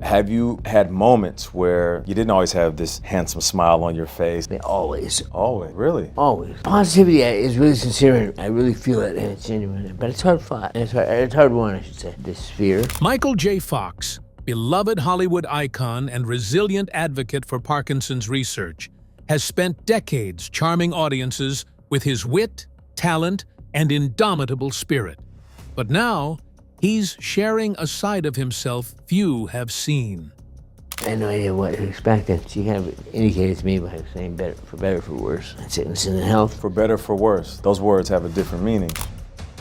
Have you had moments where you didn't always have this handsome smile on your face? Always. Always? Really? Always. Positivity is really sincere, and I really feel it, and it's genuine. But it's hard fought. It's hard won, I should say. This fear. Michael J. Fox, beloved Hollywood icon and resilient advocate for Parkinson's research, has spent decades charming audiences with his wit, talent, and indomitable spirit. But now, he's sharing a side of himself few have seen. I had no idea what to expect, and she kind of indicated to me by saying for better, for worse. Sickness and health. For better, for worse. Those words have a different meaning.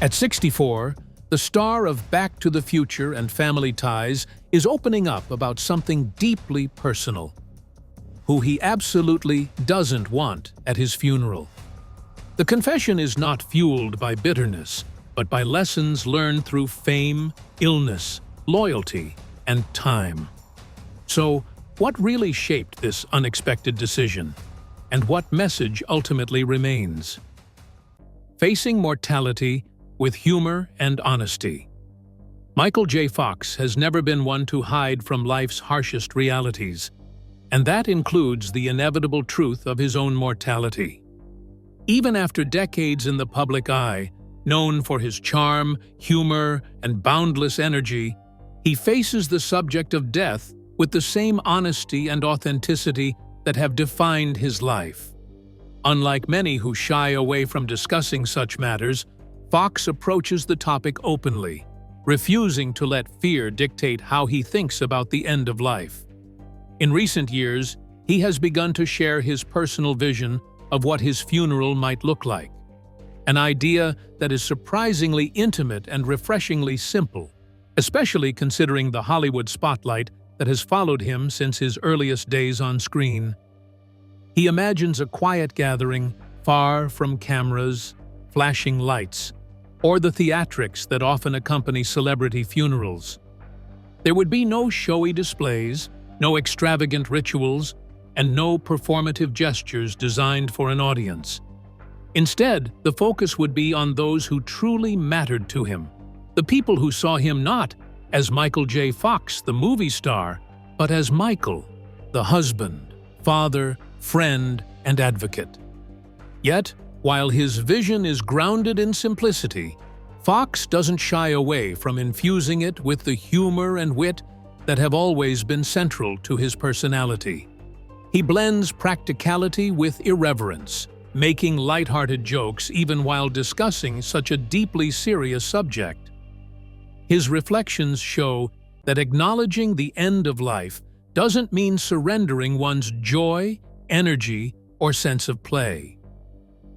At 64, the star of Back to the Future and Family Ties is opening up about something deeply personal, who he absolutely doesn't want at his funeral. The confession is not fueled by bitterness, but by lessons learned through fame, illness, loyalty, and time. So, what really shaped this unexpected decision? And what message ultimately remains? Facing mortality with humor and honesty. Michael J. Fox has never been one to hide from life's harshest realities, and that includes the inevitable truth of his own mortality. Even after decades in the public eye, known for his charm, humor, and boundless energy, he faces the subject of death with the same honesty and authenticity that have defined his life. Unlike many who shy away from discussing such matters, Fox approaches the topic openly, refusing to let fear dictate how he thinks about the end of life. In recent years, he has begun to share his personal vision of what his funeral might look like, an idea that is surprisingly intimate and refreshingly simple, especially considering the Hollywood spotlight that has followed him since his earliest days on screen. He imagines a quiet gathering far from cameras, flashing lights, or the theatrics that often accompany celebrity funerals. There would be no showy displays, no extravagant rituals, and no performative gestures designed for an audience. Instead, the focus would be on those who truly mattered to him, the people who saw him not as Michael J. Fox, the movie star, but as Michael, the husband, father, friend, and advocate. Yet, while his vision is grounded in simplicity, Fox doesn't shy away from infusing it with the humor and wit that have always been central to his personality. He blends practicality with irreverence, making lighthearted jokes even while discussing such a deeply serious subject. His reflections show that acknowledging the end of life doesn't mean surrendering one's joy, energy, or sense of play.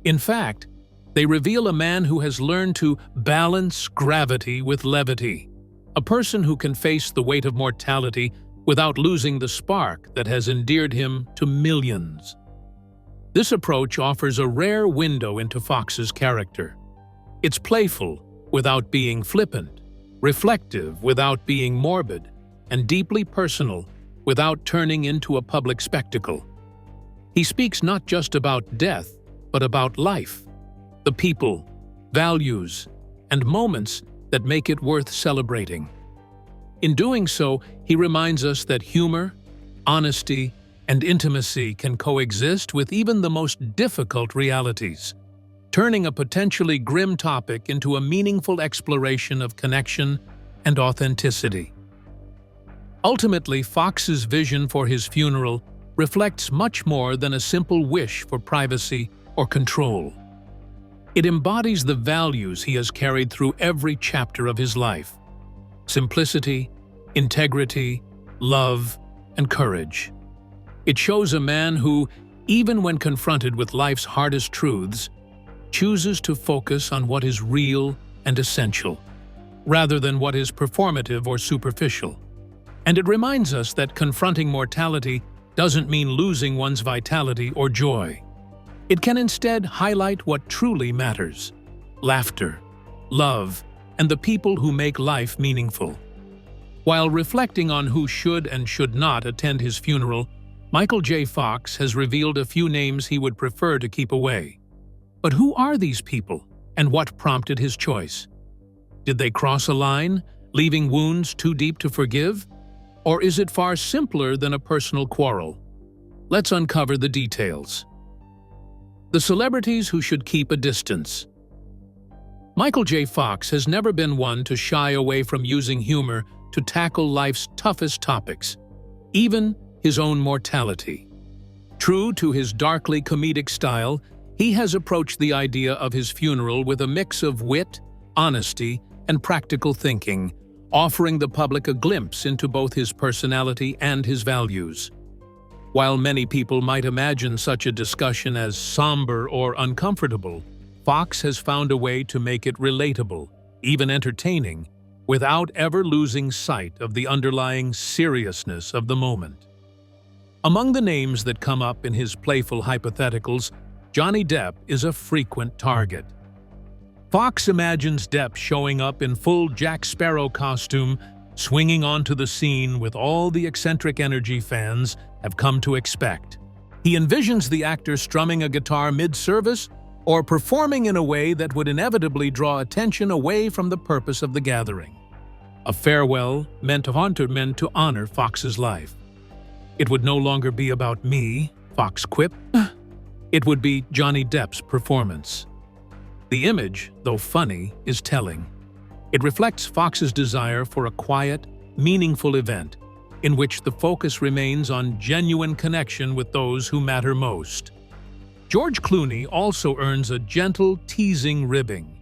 In fact, they reveal a man who has learned to balance gravity with levity, a person who can face the weight of mortality without losing the spark that has endeared him to millions. This approach offers a rare window into Fox's character. It's playful without being flippant, reflective without being morbid, and deeply personal without turning into a public spectacle. He speaks not just about death, but about life, the people, values, and moments that make it worth celebrating. In doing so, he reminds us that humor, honesty, and intimacy can coexist with even the most difficult realities, turning a potentially grim topic into a meaningful exploration of connection and authenticity. Ultimately, Fox's vision for his funeral reflects much more than a simple wish for privacy or control. It embodies the values he has carried through every chapter of his life: simplicity, integrity, love, and courage. It shows a man who, even when confronted with life's hardest truths, chooses to focus on what is real and essential, rather than what is performative or superficial. And it reminds us that confronting mortality doesn't mean losing one's vitality or joy. It can instead highlight what truly matters: laughter, love, and the people who make life meaningful. While reflecting on who should and should not attend his funeral, Michael J. Fox has revealed a few names he would prefer to keep away. But who are these people, and what prompted his choice? Did they cross a line, leaving wounds too deep to forgive? Or is it far simpler than a personal quarrel? Let's uncover the details. The celebrities who should keep a distance. Michael J. Fox has never been one to shy away from using humor to tackle life's toughest topics, even his own mortality. True to his darkly comedic style, he has approached the idea of his funeral with a mix of wit, honesty, and practical thinking, offering the public a glimpse into both his personality and his values. While many people might imagine such a discussion as somber or uncomfortable, Fox has found a way to make it relatable, even entertaining, without ever losing sight of the underlying seriousness of the moment. Among the names that come up in his playful hypotheticals, Johnny Depp is a frequent target. Fox imagines Depp showing up in full Jack Sparrow costume, swinging onto the scene with all the eccentric energy fans have come to expect. He envisions the actor strumming a guitar mid-service or performing in a way that would inevitably draw attention away from the purpose of the gathering. A farewell meant to honor Fox's life. It would no longer be about me, Fox quipped. It would be Johnny Depp's performance. The image, though funny, is telling. It reflects Fox's desire for a quiet, meaningful event in which the focus remains on genuine connection with those who matter most. George Clooney also earns a gentle, teasing ribbing.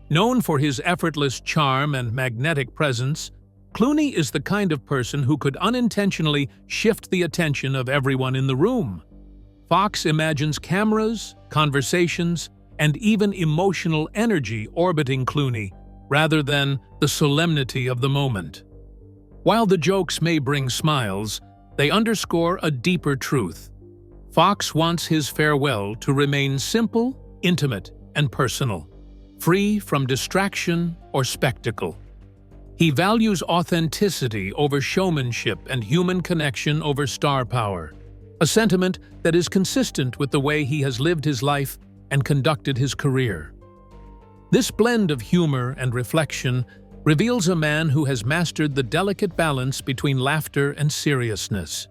Known for his effortless charm and magnetic presence, Clooney is the kind of person who could unintentionally shift the attention of everyone in the room. Fox imagines cameras, conversations, and even emotional energy orbiting Clooney, rather than the solemnity of the moment. While the jokes may bring smiles, they underscore a deeper truth. Fox wants his farewell to remain simple, intimate, and personal, free from distraction or spectacle. He values authenticity over showmanship and human connection over star power, a sentiment that is consistent with the way he has lived his life and conducted his career. This blend of humor and reflection reveals a man who has mastered the delicate balance between laughter and seriousness.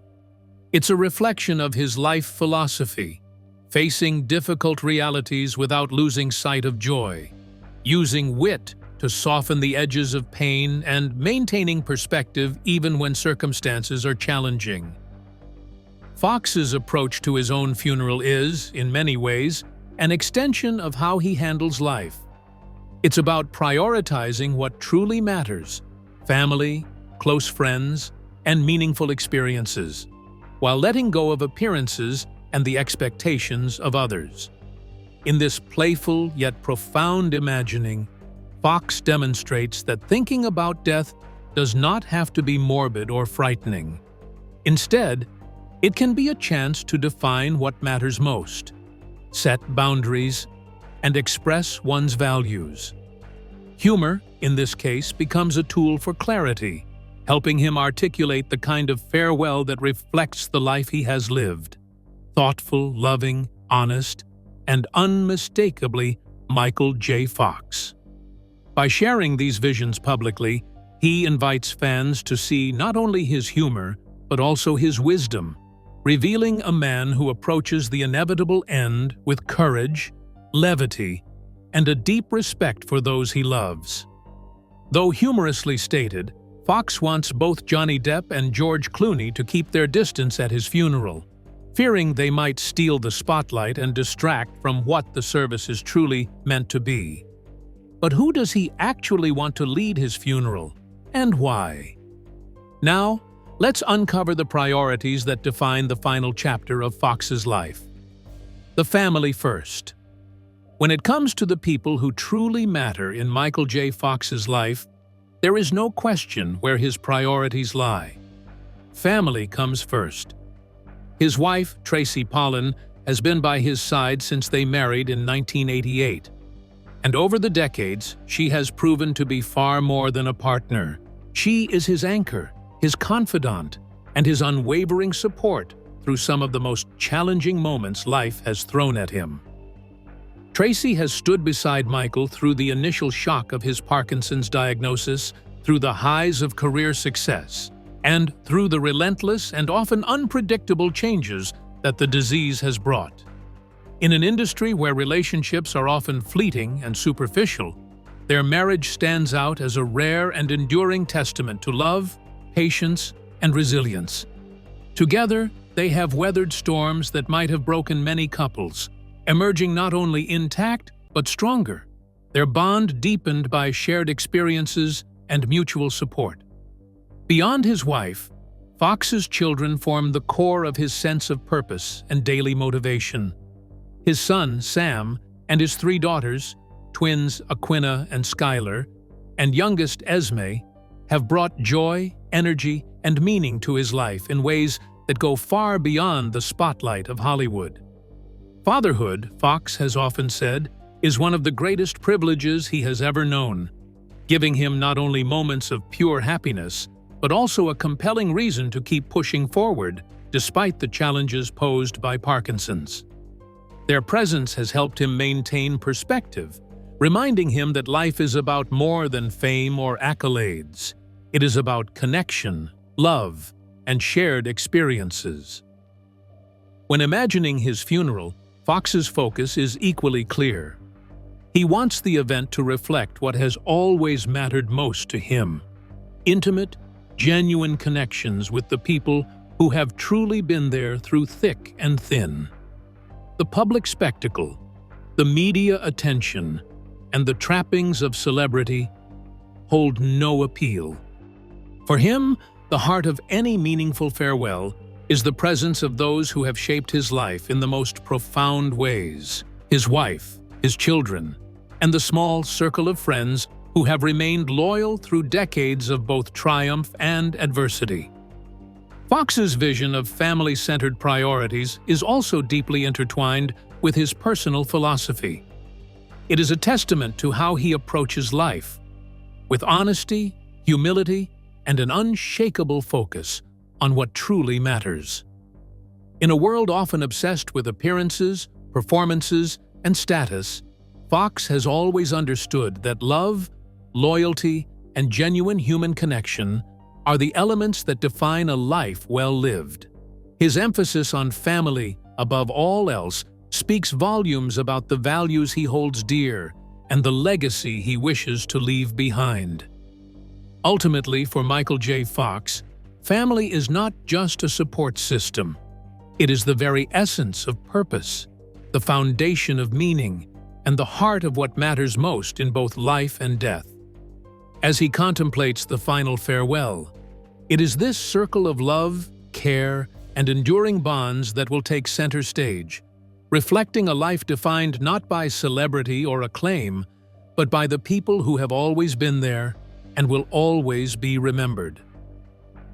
It's a reflection of his life philosophy, facing difficult realities without losing sight of joy, using wit to soften the edges of pain and maintaining perspective even when circumstances are challenging. Fox's approach to his own funeral is, in many ways, an extension of how he handles life. It's about prioritizing what truly matters: family, close friends, and meaningful experiences, while letting go of appearances and the expectations of others. In this playful yet profound imagining, Fox demonstrates that thinking about death does not have to be morbid or frightening. Instead, it can be a chance to define what matters most, set boundaries, and express one's values. Humor, in this case, becomes a tool for clarity, helping him articulate the kind of farewell that reflects the life he has lived. Thoughtful, loving, honest, and unmistakably Michael J. Fox. By sharing these visions publicly, he invites fans to see not only his humor, but also his wisdom, revealing a man who approaches the inevitable end with courage, levity, and a deep respect for those he loves. Though humorously stated, Fox wants both Johnny Depp and George Clooney to keep their distance at his funeral, fearing they might steal the spotlight and distract from what the service is truly meant to be. But who does he actually want to lead his funeral, and why? Now, let's uncover the priorities that define the final chapter of Fox's life. The family first. When it comes to the people who truly matter in Michael J. Fox's life, there is no question where his priorities lie. Family comes first. His wife, Tracy Pollan, has been by his side since they married in 1988. And over the decades, she has proven to be far more than a partner. She is his anchor, his confidant, and his unwavering support through some of the most challenging moments life has thrown at him. Tracy has stood beside Michael through the initial shock of his Parkinson's diagnosis, through the highs of career success, and through the relentless and often unpredictable changes that the disease has brought. In an industry where relationships are often fleeting and superficial, their marriage stands out as a rare and enduring testament to love, patience, and resilience. Together, they have weathered storms that might have broken many couples, emerging not only intact but stronger, their bond deepened by shared experiences and mutual support. Beyond his wife, Fox's children form the core of his sense of purpose and daily motivation. His son, Sam, and his 3 daughters, twins Aquina and Skylar, and youngest Esme, have brought joy, energy, and meaning to his life in ways that go far beyond the spotlight of Hollywood. Fatherhood, Fox has often said, is one of the greatest privileges he has ever known, giving him not only moments of pure happiness, but also a compelling reason to keep pushing forward despite the challenges posed by Parkinson's. Their presence has helped him maintain perspective, reminding him that life is about more than fame or accolades. It is about connection, love, and shared experiences. When imagining his funeral, Fox's focus is equally clear. He wants the event to reflect what has always mattered most to him: intimate, genuine connections with the people who have truly been there through thick and thin. The public spectacle, the media attention, and the trappings of celebrity hold no appeal. For him, the heart of any meaningful farewell is the presence of those who have shaped his life in the most profound ways: his wife, his children, and the small circle of friends who have remained loyal through decades of both triumph and adversity. Fox's vision of family-centered priorities is also deeply intertwined with his personal philosophy. It is a testament to how he approaches life, with honesty, humility, and an unshakable focus on what truly matters. In a world often obsessed with appearances, performances, and status, Fox has always understood that love, loyalty, and genuine human connection are the elements that define a life well lived. His emphasis on family, above all else, speaks volumes about the values he holds dear and the legacy he wishes to leave behind. Ultimately, for Michael J. Fox, family is not just a support system. It is the very essence of purpose, the foundation of meaning, and the heart of what matters most in both life and death. As he contemplates the final farewell, it is this circle of love, care, and enduring bonds that will take center stage, reflecting a life defined not by celebrity or acclaim, but by the people who have always been there and will always be remembered.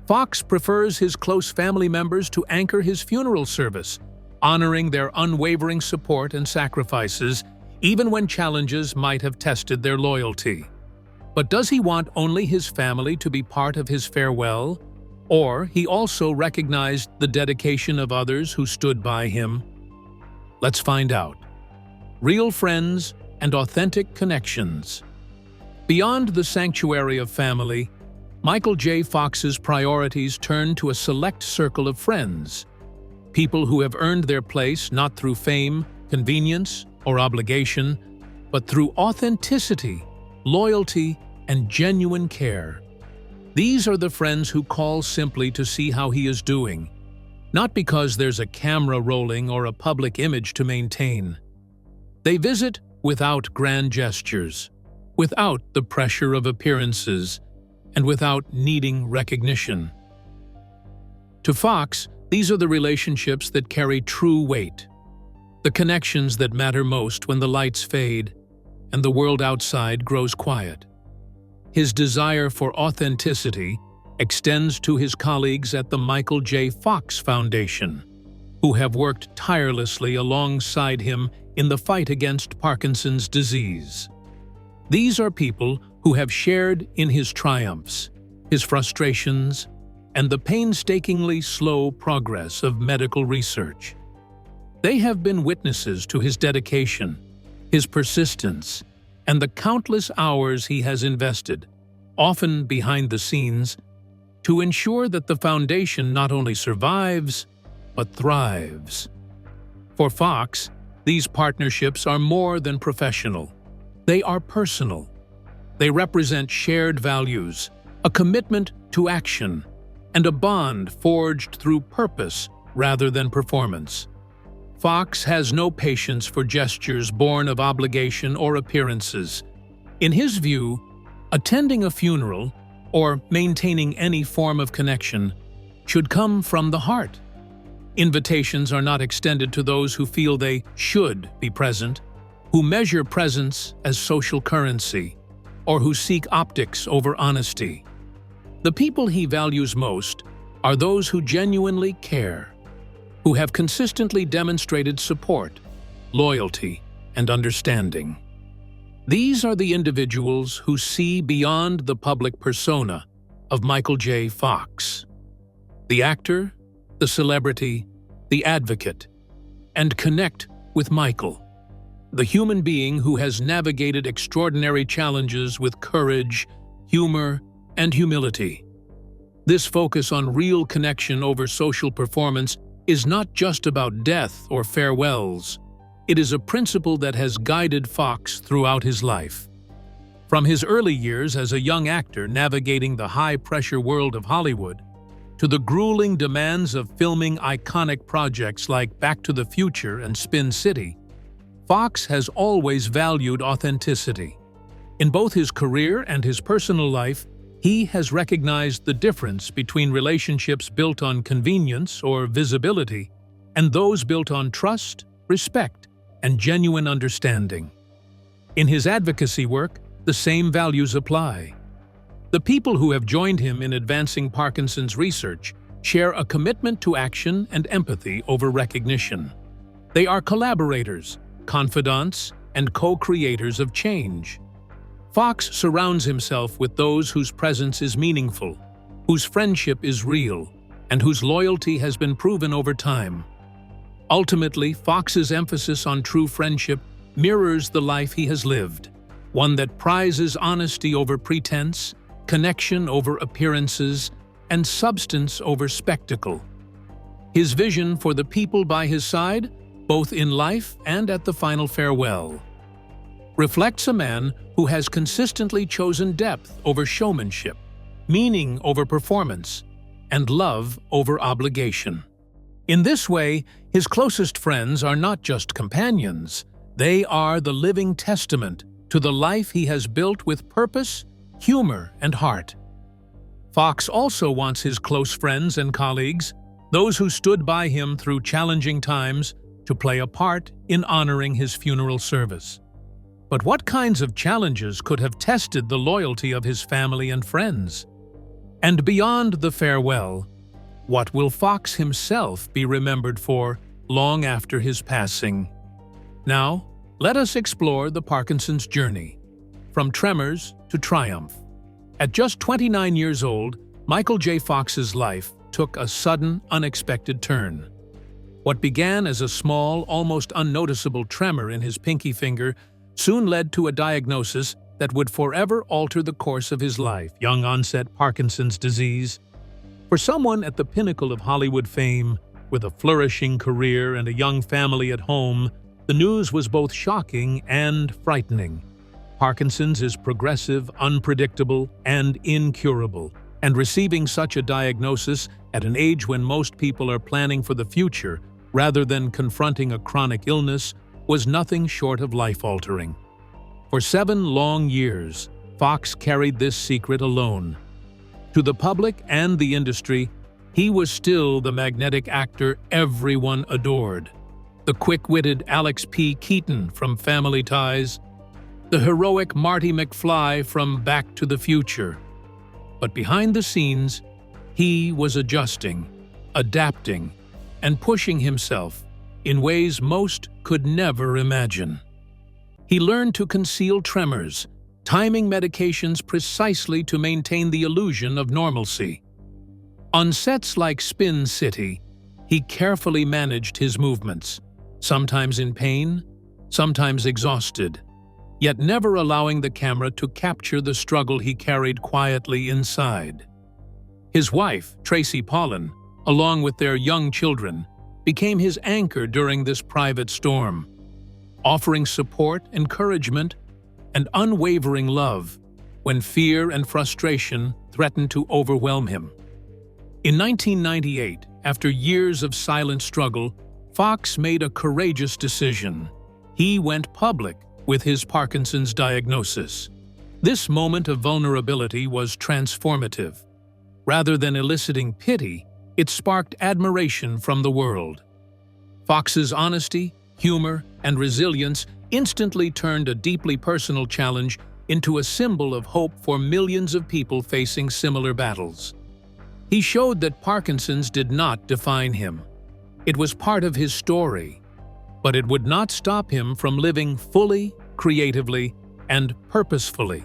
Fox prefers his close family members to anchor his funeral service, honoring their unwavering support and sacrifices, even when challenges might have tested their loyalty. But does he want only his family to be part of his farewell? Or he also recognized the dedication of others who stood by him? Let's find out. Real friends and authentic connections. Beyond the sanctuary of family, Michael J. Fox's priorities turn to a select circle of friends, people who have earned their place not through fame, convenience, or obligation, but through authenticity, loyalty, and genuine care. These are the friends who call simply to see how he is doing, not because there's a camera rolling or a public image to maintain. They visit without grand gestures, without the pressure of appearances, and without needing recognition. To Fox, these are the relationships that carry true weight, the connections that matter most when the lights fade and the world outside grows quiet. His desire for authenticity extends to his colleagues at the Michael J. Fox Foundation, who have worked tirelessly alongside him in the fight against Parkinson's disease. These are people who have shared in his triumphs, his frustrations, and the painstakingly slow progress of medical research. They have been witnesses to his dedication, his persistence, and the countless hours he has invested, often behind the scenes, to ensure that the foundation not only survives, but thrives. For Fox, these partnerships are more than professional. They are personal. They represent shared values, a commitment to action, and a bond forged through purpose rather than performance. Fox has no patience for gestures born of obligation or appearances. In his view, attending a funeral, or maintaining any form of connection, should come from the heart. Invitations are not extended to those who feel they should be present, who measure presence as social currency, or who seek optics over honesty. The people he values most are those who genuinely care, who have consistently demonstrated support, loyalty, and understanding. These are the individuals who see beyond the public persona of Michael J. Fox. The actor, the celebrity, the advocate, and connect with Michael, the human being who has navigated extraordinary challenges with courage, humor, and humility. This focus on real connection over social performance is not just about death or farewells. It is a principle that has guided Fox throughout his life. From his early years as a young actor navigating the high-pressure world of Hollywood, to the grueling demands of filming iconic projects like Back to the Future and Spin City, Fox has always valued authenticity. In both his career and his personal life, he has recognized the difference between relationships built on convenience or visibility and those built on trust, respect, and genuine understanding. In his advocacy work, the same values apply. The people who have joined him in advancing Parkinson's research share a commitment to action and empathy over recognition. They are collaborators, confidants, and co-creators of change. Fox surrounds himself with those whose presence is meaningful, whose friendship is real, and whose loyalty has been proven over time. Ultimately, Fox's emphasis on true friendship mirrors the life he has lived, one that prizes honesty over pretense, connection over appearances, and substance over spectacle. His vision for the people by his side, both in life and at the final farewell, reflects a man who has consistently chosen depth over showmanship, meaning over performance, and love over obligation. In this way, his closest friends are not just companions, they are the living testament to the life he has built with purpose, humor, and heart. Fox also wants his close friends and colleagues, those who stood by him through challenging times, to play a part in honoring his funeral service. But what kinds of challenges could have tested the loyalty of his family and friends? And beyond the farewell, what will Fox himself be remembered for long after his passing? Now, let us explore the Parkinson's journey, from tremors to triumph. At just 29 years old, Michael J. Fox's life took a sudden, unexpected turn. What began as a small, almost unnoticeable tremor in his pinky finger soon led to a diagnosis that would forever alter the course of his life: young-onset Parkinson's disease. For someone at the pinnacle of Hollywood fame, with a flourishing career and a young family at home, the news was both shocking and frightening. Parkinson's is progressive, unpredictable, and incurable, and receiving such a diagnosis at an age when most people are planning for the future rather than confronting a chronic illness was nothing short of life-altering. For 7 long years, Fox carried this secret alone. To the public and the industry, he was still the magnetic actor everyone adored. The quick-witted Alex P. Keaton from Family Ties, the heroic Marty McFly from Back to the Future. But behind the scenes, he was adjusting, adapting, and pushing himself in ways most could never imagine. He learned to conceal tremors, timing medications precisely to maintain the illusion of normalcy. On sets like Spin City, he carefully managed his movements, sometimes in pain, sometimes exhausted, yet never allowing the camera to capture the struggle he carried quietly inside. His wife, Tracy Pollan, along with their young children, became his anchor during this private storm, offering support, encouragement, and unwavering love when fear and frustration threatened to overwhelm him. In 1998, after years of silent struggle, Fox made a courageous decision. He went public with his Parkinson's diagnosis. This moment of vulnerability was transformative. Rather than eliciting pity, it sparked admiration from the world. Fox's honesty, humor, and resilience instantly turned a deeply personal challenge into a symbol of hope for millions of people facing similar battles. He showed that Parkinson's did not define him. It was part of his story, but it would not stop him from living fully, creatively, and purposefully.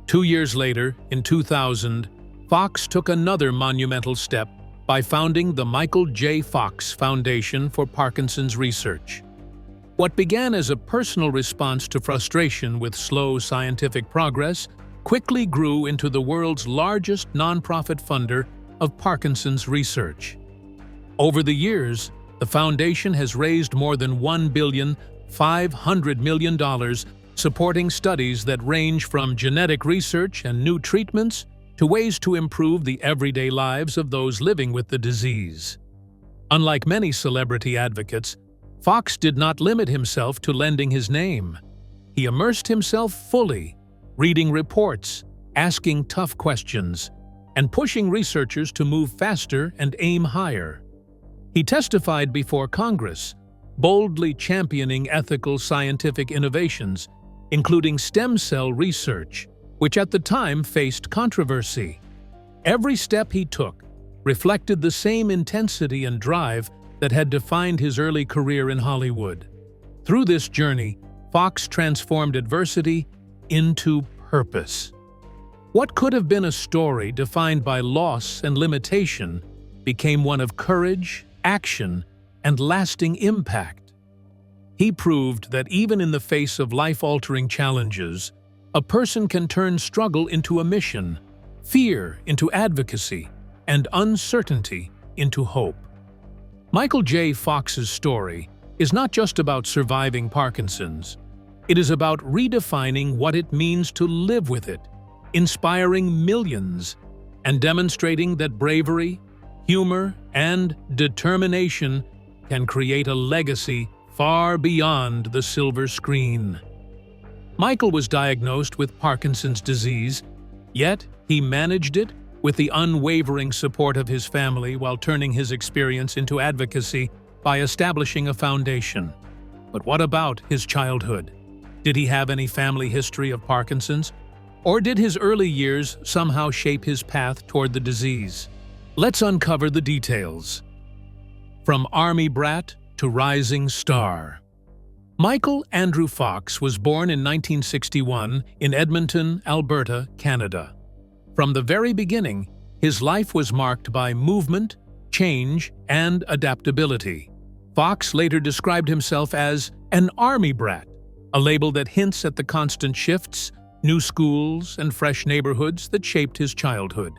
2 years later, in 2000, Fox took another monumental step by founding the Michael J. Fox Foundation for Parkinson's Research. What began as a personal response to frustration with slow scientific progress quickly grew into the world's largest nonprofit funder of Parkinson's research. Over the years, the foundation has raised more than $1.5 billion supporting studies that range from genetic research and new treatments to ways to improve the everyday lives of those living with the disease. Unlike many celebrity advocates, Fox did not limit himself to lending his name. He immersed himself fully, reading reports, asking tough questions, and pushing researchers to move faster and aim higher. He testified before Congress, boldly championing ethical scientific innovations, including stem cell research, which at the time faced controversy. Every step he took reflected the same intensity and drive that had defined his early career in Hollywood. Through this journey, Fox transformed adversity into purpose. What could have been a story defined by loss and limitation became one of courage, action, and lasting impact. He proved that even in the face of life-altering challenges, a person can turn struggle into a mission, fear into advocacy, and uncertainty into hope. Michael J. Fox's story is not just about surviving Parkinson's. It is about redefining what it means to live with it, inspiring millions, and demonstrating that bravery, humor, and determination can create a legacy far beyond the silver screen. Michael was diagnosed with Parkinson's disease, yet he managed it with the unwavering support of his family while turning his experience into advocacy by establishing a foundation. But what about his childhood? Did he have any family history of Parkinson's? Or did his early years somehow shape his path toward the disease? Let's uncover the details. From Army brat to rising star. Michael Andrew Fox was born in 1961 in Edmonton, Alberta, Canada. From the very beginning, his life was marked by movement, change, and adaptability. Fox later described himself as an Army brat, a label that hints at the constant shifts, new schools, and fresh neighborhoods that shaped his childhood.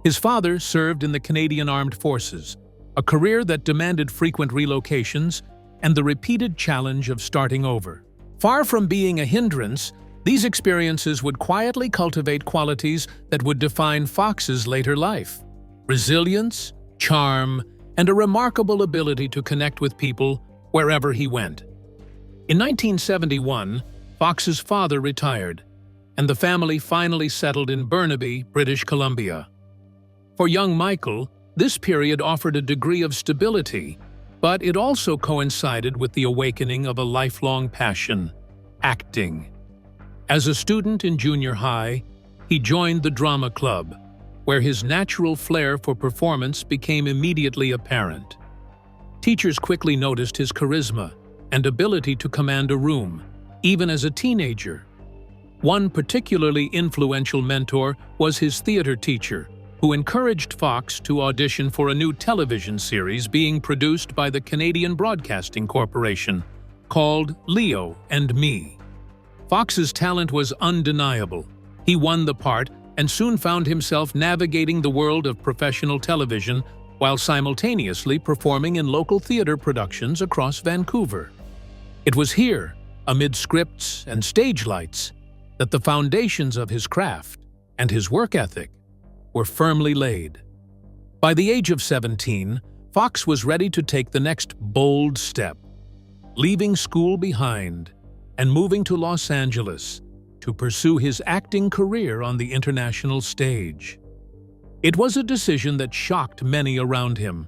His father served in the Canadian Armed Forces, a career that demanded frequent relocations and the repeated challenge of starting over. Far from being a hindrance, these experiences would quietly cultivate qualities that would define Fox's later life: resilience, charm, and a remarkable ability to connect with people wherever he went. In 1971, Fox's father retired, and the family finally settled in Burnaby, British Columbia. For young Michael, this period offered a degree of stability, but it also coincided with the awakening of a lifelong passion: acting. As a student in junior high, he joined the drama club, where his natural flair for performance became immediately apparent. Teachers quickly noticed his charisma and ability to command a room, even as a teenager. One particularly influential mentor was his theater teacher, who encouraged Fox to audition for a new television series being produced by the Canadian Broadcasting Corporation, called Leo and Me. Fox's talent was undeniable. He won the part and soon found himself navigating the world of professional television while simultaneously performing in local theater productions across Vancouver. It was here, amid scripts and stage lights, that the foundations of his craft and his work ethic were firmly laid. By the age of 17, Fox was ready to take the next bold step, leaving school behind and moving to Los Angeles to pursue his acting career on the international stage. It was a decision that shocked many around him,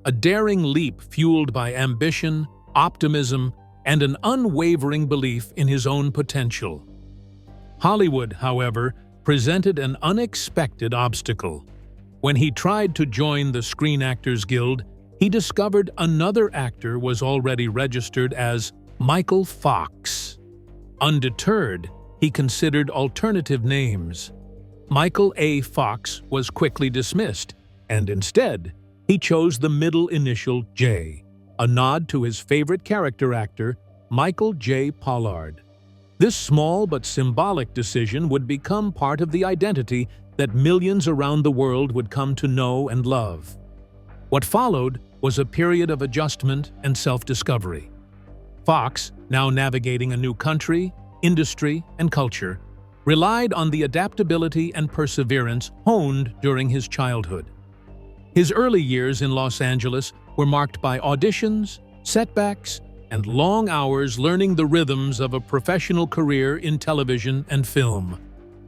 a daring leap fueled by ambition, optimism, and an unwavering belief in his own potential. Hollywood, however, presented an unexpected obstacle. When he tried to join the Screen Actors Guild, he discovered another actor was already registered as Michael Fox. Undeterred, he considered alternative names. Michael A. Fox was quickly dismissed, and instead, he chose the middle initial J, a nod to his favorite character actor, Michael J. Pollard. This small but symbolic decision would become part of the identity that millions around the world would come to know and love. What followed was a period of adjustment and self-discovery. Fox, now navigating a new country, industry, and culture, relied on the adaptability and perseverance honed during his childhood. His early years in Los Angeles were marked by auditions, setbacks, and long hours learning the rhythms of a professional career in television and film.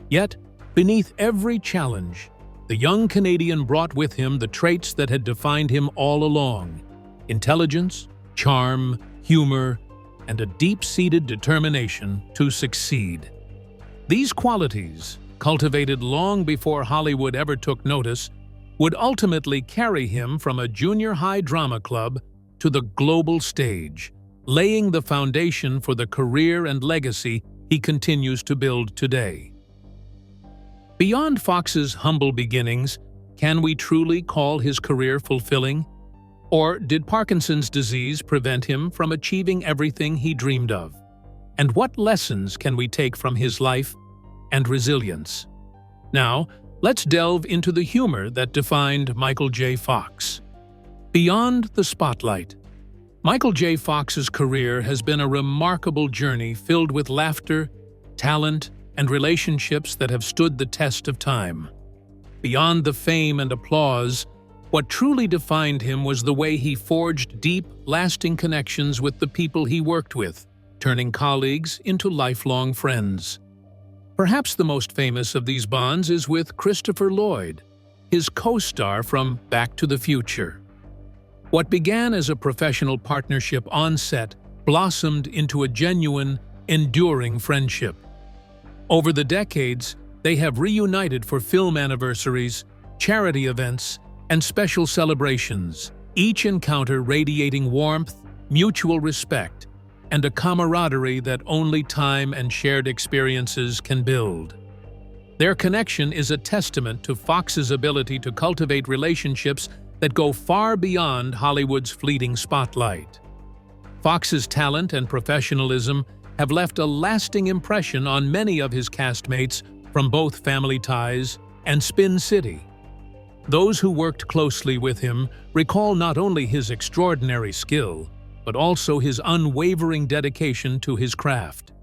Yet, beneath every challenge, the young Canadian brought with him the traits that had defined him all along: intelligence, charm, humor, and a deep-seated determination to succeed. These qualities, cultivated long before Hollywood ever took notice, would ultimately carry him from a junior high drama club to the global stage, laying the foundation for the career and legacy he continues to build today. Beyond Fox's humble beginnings, can we truly call his career fulfilling? Or did Parkinson's disease prevent him from achieving everything he dreamed of? And what lessons can we take from his life and resilience? Now, let's delve into the humor that defined Michael J. Fox. Beyond the spotlight, Michael J. Fox's career has been a remarkable journey filled with laughter, talent, and relationships that have stood the test of time. Beyond the fame and applause, what truly defined him was the way he forged deep, lasting connections with the people he worked with, turning colleagues into lifelong friends. Perhaps the most famous of these bonds is with Christopher Lloyd, his co-star from Back to the Future. What began as a professional partnership on set blossomed into a genuine, enduring friendship. Over the decades, they have reunited for film anniversaries, charity events, and special celebrations, each encounter radiating warmth, mutual respect, and a camaraderie that only time and shared experiences can build. Their connection is a testament to Fox's ability to cultivate relationships that go far beyond Hollywood's fleeting spotlight. Fox's talent and professionalism have left a lasting impression on many of his castmates from both Family Ties and Spin City. Those who worked closely with him recall not only his extraordinary skill, but also his unwavering dedication to his craft.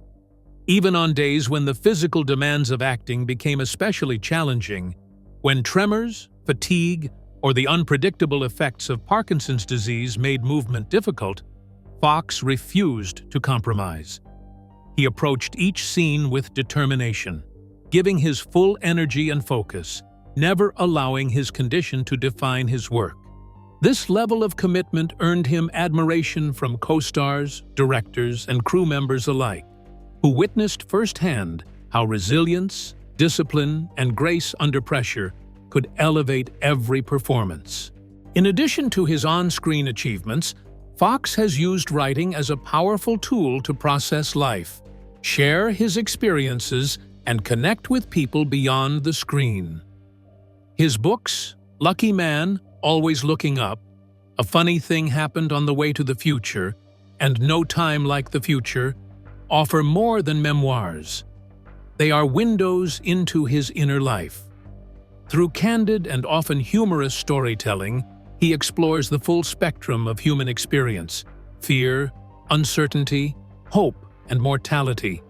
Even on days when the physical demands of acting became especially challenging, when tremors, fatigue, or the unpredictable effects of Parkinson's disease made movement difficult, Fox refused to compromise. He approached each scene with determination, giving his full energy and focus, never allowing his condition to define his work. This level of commitment earned him admiration from co-stars, directors, and crew members alike, who witnessed firsthand how resilience, discipline, and grace under pressure could elevate every performance. In addition to his on-screen achievements, Fox has used writing as a powerful tool to process life, share his experiences, and connect with people beyond the screen. His books, Lucky Man, Always Looking Up, A Funny Thing Happened on the Way to the Future, and No Time Like the Future, offer more than memoirs. They are windows into his inner life. Through candid and often humorous storytelling, he explores the full spectrum of human experience: fear, uncertainty, hope, and mortality.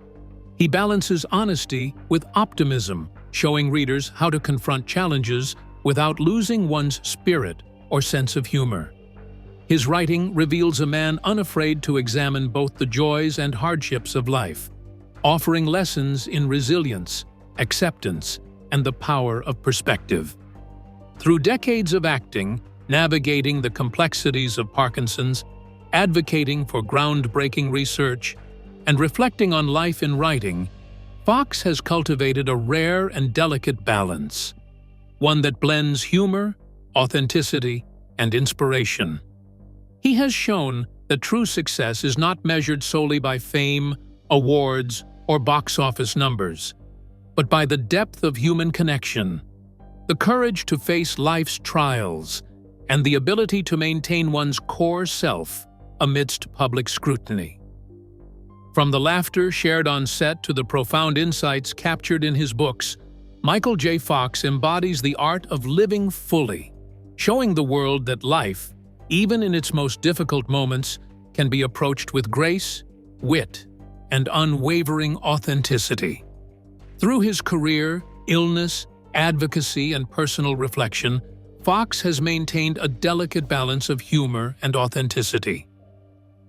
He balances honesty with optimism, showing readers how to confront challenges without losing one's spirit or sense of humor. His writing reveals a man unafraid to examine both the joys and hardships of life, offering lessons in resilience, acceptance, and the power of perspective. Through decades of acting, navigating the complexities of Parkinson's, advocating for groundbreaking research, and reflecting on life in writing, Fox has cultivated a rare and delicate balance, one that blends humor, authenticity, and inspiration. He has shown that true success is not measured solely by fame, awards, or box office numbers, but by the depth of human connection, the courage to face life's trials, and the ability to maintain one's core self amidst public scrutiny. From the laughter shared on set to the profound insights captured in his books, Michael J. Fox embodies the art of living fully, showing the world that life, even in its most difficult moments, can be approached with grace, wit, and unwavering authenticity. Through his career, illness, advocacy, and personal reflection, Fox has maintained a delicate balance of humor and authenticity.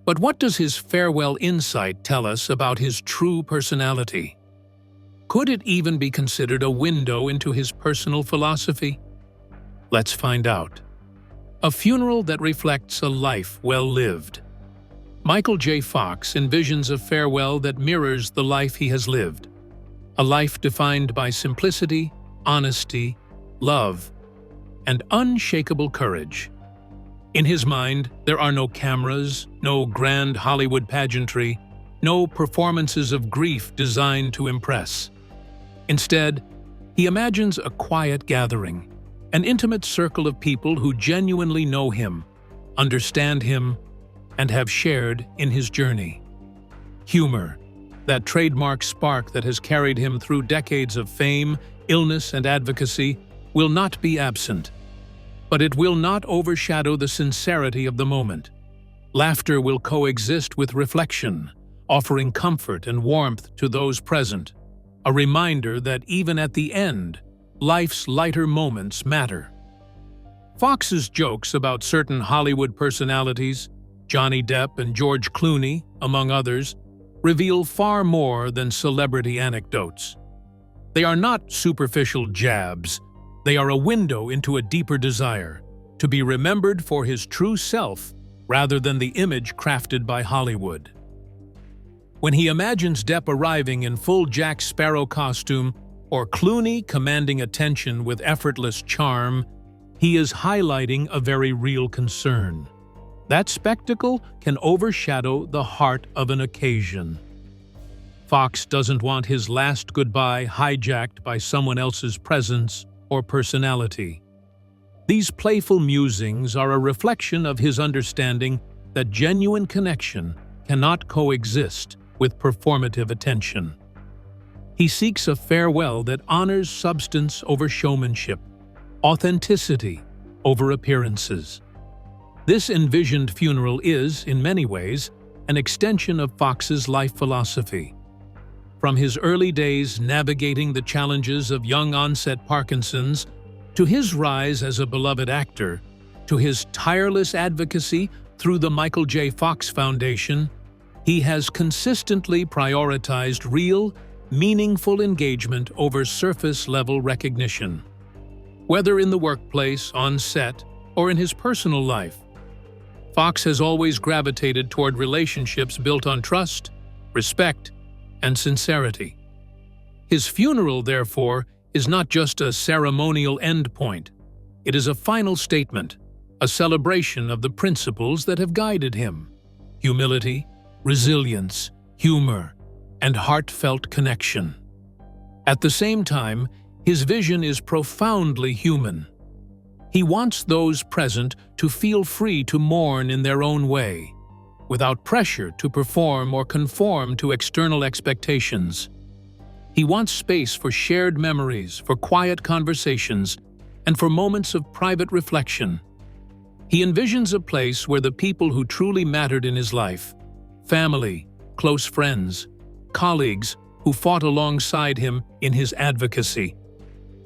But what does his farewell insight tell us about his true personality? Could it even be considered a window into his personal philosophy? Let's find out. A funeral that reflects a life well lived. Michael J. Fox envisions a farewell that mirrors the life he has lived. A life defined by simplicity, honesty, love, and unshakable courage. In his mind, there are no cameras, no grand Hollywood pageantry, no performances of grief designed to impress. Instead, he imagines a quiet gathering, an intimate circle of people who genuinely know him, understand him, and have shared in his journey. Humor, that trademark spark that has carried him through decades of fame, illness, and advocacy, will not be absent. But it will not overshadow the sincerity of the moment. Laughter will coexist with reflection, offering comfort and warmth to those present, a reminder that even at the end, life's lighter moments matter. Fox's jokes about certain Hollywood personalities, Johnny Depp and George Clooney, among others, reveal far more than celebrity anecdotes. They are not superficial jabs. They are a window into a deeper desire, to be remembered for his true self rather than the image crafted by Hollywood. When he imagines Depp arriving in full Jack Sparrow costume or Clooney commanding attention with effortless charm, he is highlighting a very real concern. That spectacle can overshadow the heart of an occasion. Fox doesn't want his last goodbye hijacked by someone else's presence or personality. These playful musings are a reflection of his understanding that genuine connection cannot coexist with performative attention. He seeks a farewell that honors substance over showmanship, authenticity over appearances. This envisioned funeral is, in many ways, an extension of Fox's life philosophy. From his early days navigating the challenges of young-onset Parkinson's, to his rise as a beloved actor, to his tireless advocacy through the Michael J. Fox Foundation, he has consistently prioritized real, meaningful engagement over surface-level recognition. Whether in the workplace, on set, or in his personal life, Fox has always gravitated toward relationships built on trust, respect, and sincerity. His funeral, therefore, is not just a ceremonial endpoint. It is a final statement, a celebration of the principles that have guided him: humility, resilience, humor, and heartfelt connection. At the same time, his vision is profoundly human. He wants those present to feel free to mourn in their own way, without pressure to perform or conform to external expectations. He wants space for shared memories, for quiet conversations, and for moments of private reflection. He envisions a place where the people who truly mattered in his life, family, close friends, colleagues who fought alongside him in his advocacy,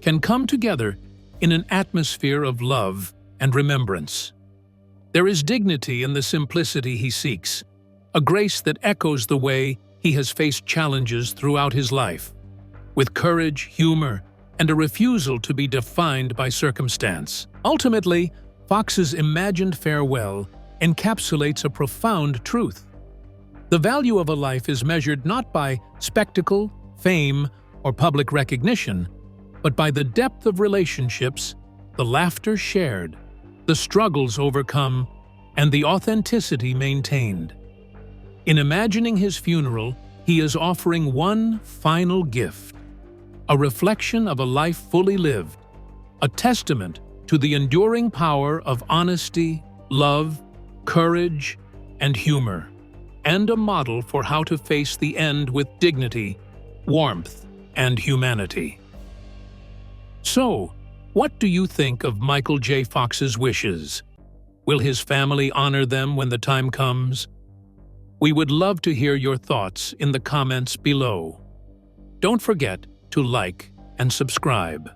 can come together in an atmosphere of love and remembrance. There is dignity in the simplicity he seeks, a grace that echoes the way he has faced challenges throughout his life, with courage, humor, and a refusal to be defined by circumstance. Ultimately, Fox's imagined farewell encapsulates a profound truth. The value of a life is measured not by spectacle, fame, or public recognition, but by the depth of relationships, the laughter shared, the struggles overcome, and the authenticity maintained. In imagining his funeral, he is offering one final gift, a reflection of a life fully lived, a testament to the enduring power of honesty, love, courage, and humor, and a model for how to face the end with dignity, warmth, and humanity. So, what do you think of Michael J. Fox's wishes? Will his family honor them when the time comes? We would love to hear your thoughts in the comments below. Don't forget to like and subscribe.